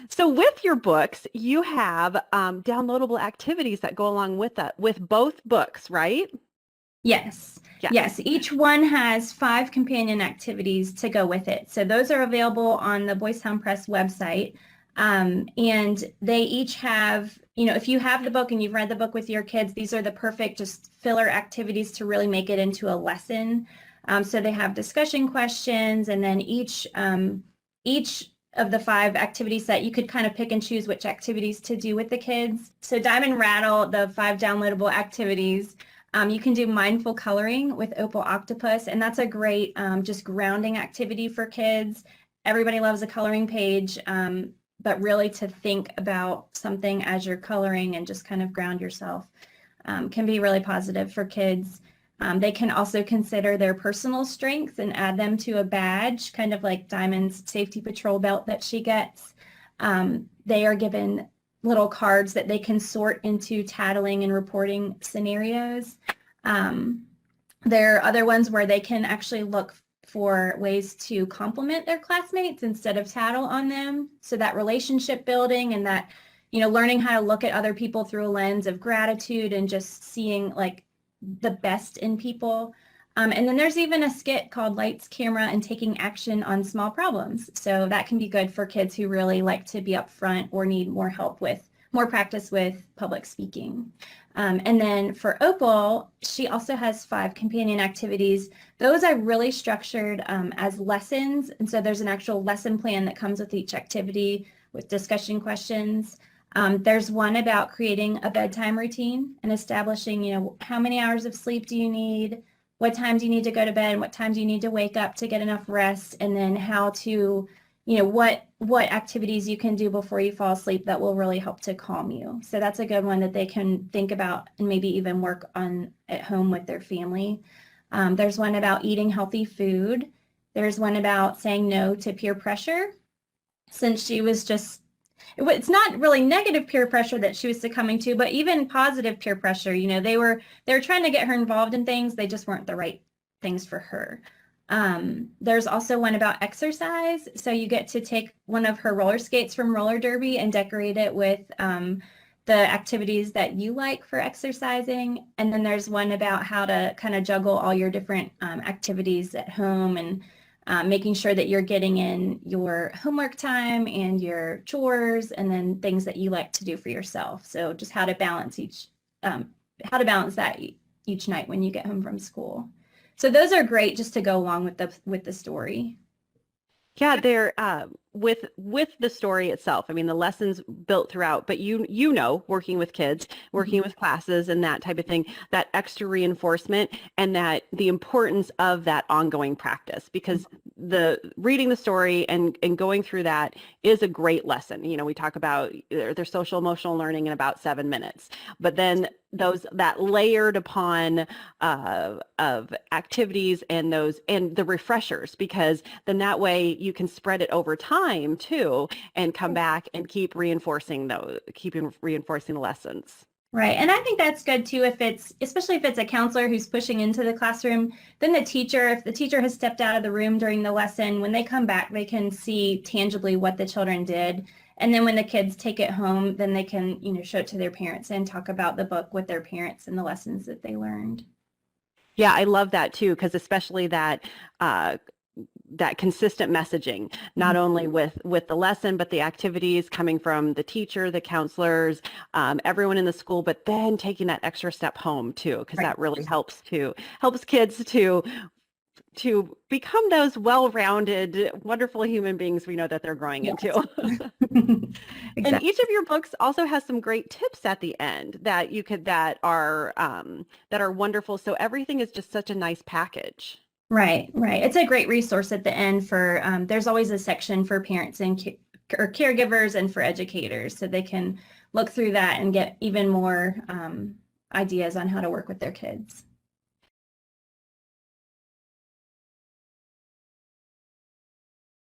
So with your books, you have downloadable activities that go along with that, with both books, right? Yes. Yes. Yes. Each one has 5 companion activities to go with it. So those are available on the Boys Town Press website. And they each have, if you have the book and you've read the book with your kids, these are the perfect just filler activities to really make it into a lesson. So they have discussion questions, and then each of the 5 activity set, you could kind of pick and choose which activities to do with the kids. So Diamond Rattle, the 5 downloadable activities, you can do mindful coloring with Opal Octopus, and that's a great just grounding activity for kids. Everybody loves a coloring page, but really to think about something as you're coloring and just kind of ground yourself can be really positive for kids. They can also consider their personal strengths and add them to a badge, kind of like Diamond's safety patrol belt that she gets. They are given little cards that they can sort into tattling and reporting scenarios. There are other ones where they can actually look for ways to compliment their classmates instead of tattle on them. So that relationship building and that, learning how to look at other people through a lens of gratitude and just seeing like the best in people. And then there's even a skit called Lights, Camera, and Taking Action on Small Problems. So that can be good for kids who really like to be upfront or need more help with, more practice with public speaking. And then for Opal, she also has 5 companion activities. Those are really structured as lessons. And so there's an actual lesson plan that comes with each activity with discussion questions. There's one about creating a bedtime routine and establishing, how many hours of sleep do you need? What time do you need to go to bed? What time do you need to wake up to get enough rest? And then how to, what activities you can do before you fall asleep that will really help to calm you. So that's a good one that they can think about and maybe even work on at home with their family. There's one about eating healthy food. There's one about saying no to peer pressure. Since she was just, it's not really negative peer pressure that she was succumbing to, but even positive peer pressure, they were trying to get her involved in things. They just weren't the right things for her. There's also one about exercise. So you get to take one of her roller skates from roller derby and decorate it with the activities that you like for exercising. And then there's one about how to kind of juggle all your different activities at home and making sure that you're getting in your homework time and your chores and then things that you like to do for yourself. So just how to balance that each night when you get home from school. So those are great just to go along with the story. Yeah, they're with the story itself. I mean, the lessons built throughout, but working with kids, working with classes and that type of thing, that extra reinforcement and that the importance of that ongoing practice, because the reading the story and going through that is a great lesson. We talk about their social emotional learning in about 7 minutes, but then that layered upon of activities and the refreshers, because then that way you can spread it over time too and come back and keep reinforcing the lessons. Right. And I think that's good too, especially if it's a counselor who's pushing into the classroom, then if the teacher has stepped out of the room during the lesson, when they come back, they can see tangibly what the children did. And then when the kids take it home, then they can, show it to their parents and talk about the book with their parents and the lessons that they learned. Yeah, I love that too, because especially that consistent messaging, not only with the lesson, but the activities coming from the teacher, the counselors, everyone in the school, but then taking that extra step home too, because that really helps kids to become those well-rounded, wonderful human beings we know that they're growing into. And Exactly. each of your books also has some great tips at the end that are wonderful. So everything is just such a nice package. Right, right. It's a great resource at the end for, there's always a section for parents and or caregivers and for educators, so they can look through that and get even more ideas on how to work with their kids.